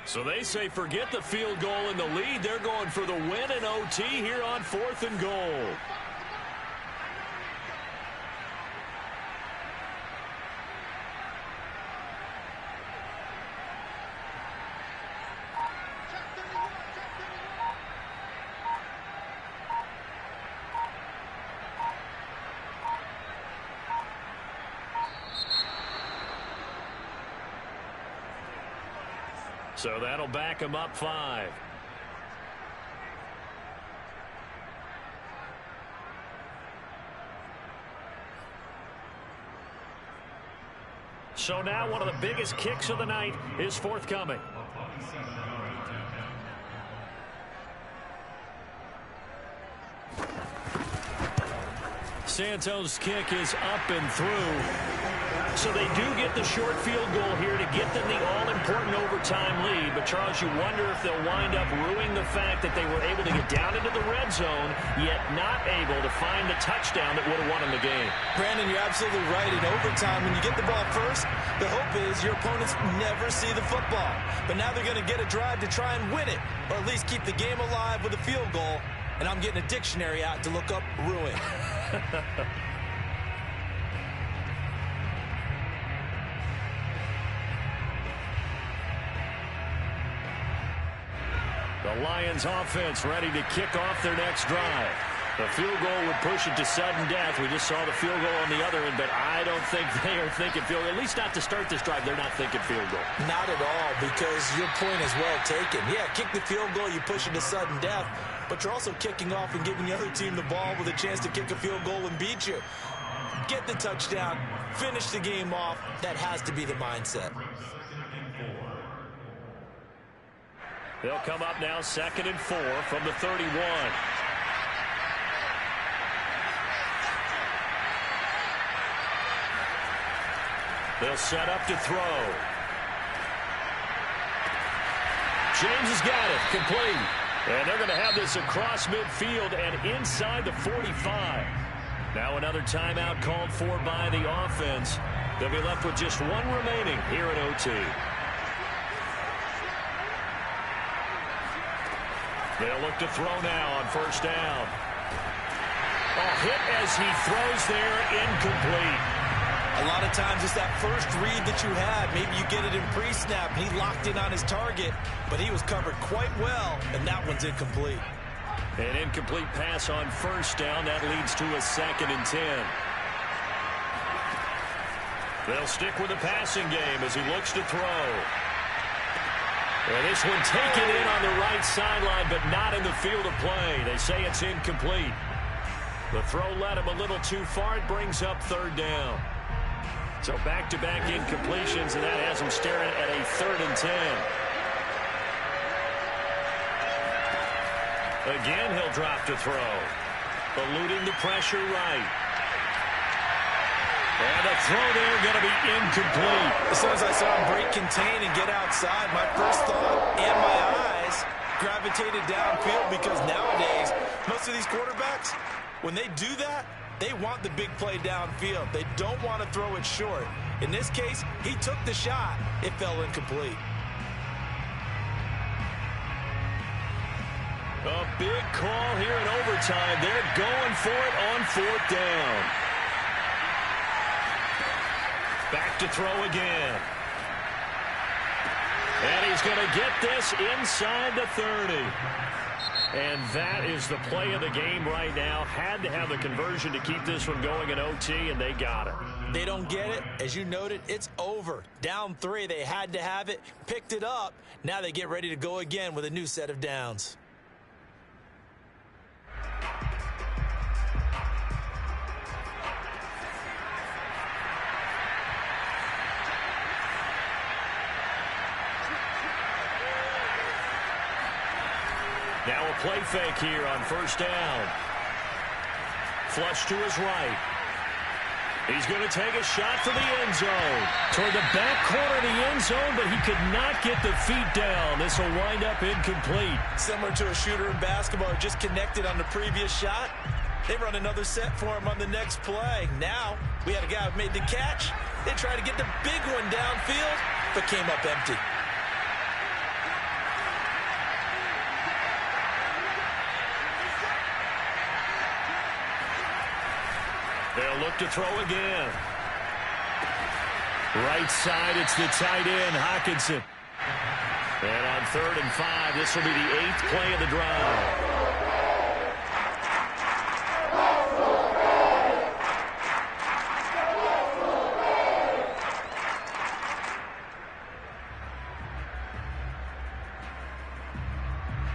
So they say forget the field goal in the lead. They're going for the win in OT here on 4th and goal. So that'll back him up 5. So now one of the biggest kicks of the night is forthcoming. Santos' kick is up and through. So they do get the short field goal here to get them the all-important overtime lead. But, Charles, you wonder if they'll wind up ruining the fact that they were able to get down into the red zone, yet not able to find the touchdown that would have won them the game. Brandon, you're absolutely right. In overtime, when you get the ball first, the hope is your opponents never see the football. But now they're going to get a drive to try and win it, or at least keep the game alive with a field goal. And I'm getting a dictionary out to look up ruin. The Lions offense ready to kick off their next drive. The field goal would push it to sudden death. We just saw the field goal on the other end, but I don't think they are thinking field goal. At least not to start this drive. They're not thinking field goal. Not at all, because your point is well taken. Yeah, kick the field goal, you push it to sudden death, but you're also kicking off and giving the other team the ball with a chance to kick a field goal and beat you. Get the touchdown, finish the game off. That has to be the mindset. They'll come up now 2nd and 4 from the 31. They'll set up to throw. James has got it, complete. And they're going to have this across midfield and inside the 45. Now another timeout called for by the offense. They'll be left with just 1 remaining here at OT. They'll look to throw now on 1st down. ball hit as he throws there, incomplete. A lot of times it's that first read that you have. Maybe you get it in pre-snap, and he locked in on his target, but he was covered quite well, and that one's incomplete. An incomplete pass on first down. That leads to a 2nd and 10. They'll stick with the passing game as he looks to throw. And this one taken in on the right sideline, but not in the field of play. They say it's incomplete. The throw led him a little too far. It brings up 3rd down. So back-to-back incompletions, and that has him staring at a 3rd and 10. Again, he'll drop to throw. Eluding the pressure right. And the throw there going to be incomplete. As soon as I saw him break contain and get outside, my first thought and my eyes gravitated downfield, because nowadays, most of these quarterbacks, when they do that, they want the big play downfield. They don't want to throw it short. In this case, he took the shot. It fell incomplete. A big call here in overtime. They're going for it on 4th down. Back to throw again. And he's going to get this inside the 30. And that is the play of the game right now. Had to have the conversion to keep this one going in OT, and they got it. They don't get it. As you noted, it's over. Down 3, they had to have it, picked it up. Now they get ready to go again with a new set of downs. Now a play fake here on 1st down. Flush to his right. He's going to take a shot for the end zone. Toward the back corner of the end zone, but he could not get the feet down. This will wind up incomplete. Similar to a shooter in basketball who just connected on the previous shot. They run another set for him on the next play. Now we had a guy who made the catch. They tried to get the big one downfield, but came up empty. They'll look to throw again. Right side, it's the tight end, Hockenson. And on 3rd and 5, this will be the 8th play of the drive.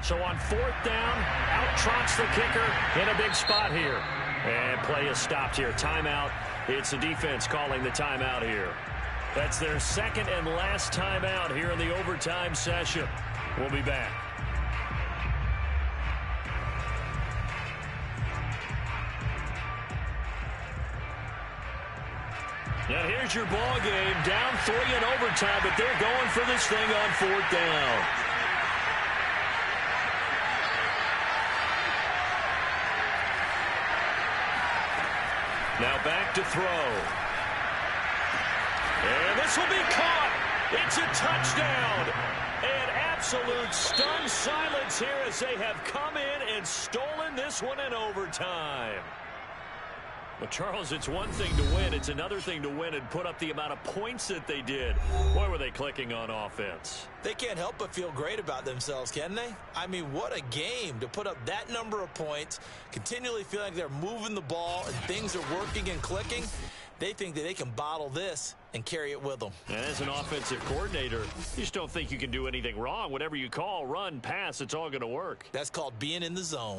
So on 4th down, out trots the kicker in a big spot here. And play is stopped here. Timeout. It's the defense calling the timeout here. That's their 2nd and last timeout here in the overtime session. We'll be back. Now here's your ball game. Down 3 in overtime, but they're going for this thing on 4th down. Now back to throw. And this will be caught. It's a touchdown. An absolute stunned silence here as they have come in and stolen this one in overtime. Well, Charles, it's one thing to win. It's another thing to win and put up the amount of points that they did. Boy, were they clicking on offense. They can't help but feel great about themselves, can they? I mean, what a game to put up that number of points, continually feeling like they're moving the ball and things are working and clicking. They think that they can bottle this and carry it with them. And as an offensive coordinator, you just don't think you can do anything wrong. Whatever you call, run, pass, it's all going to work. That's called being in the zone.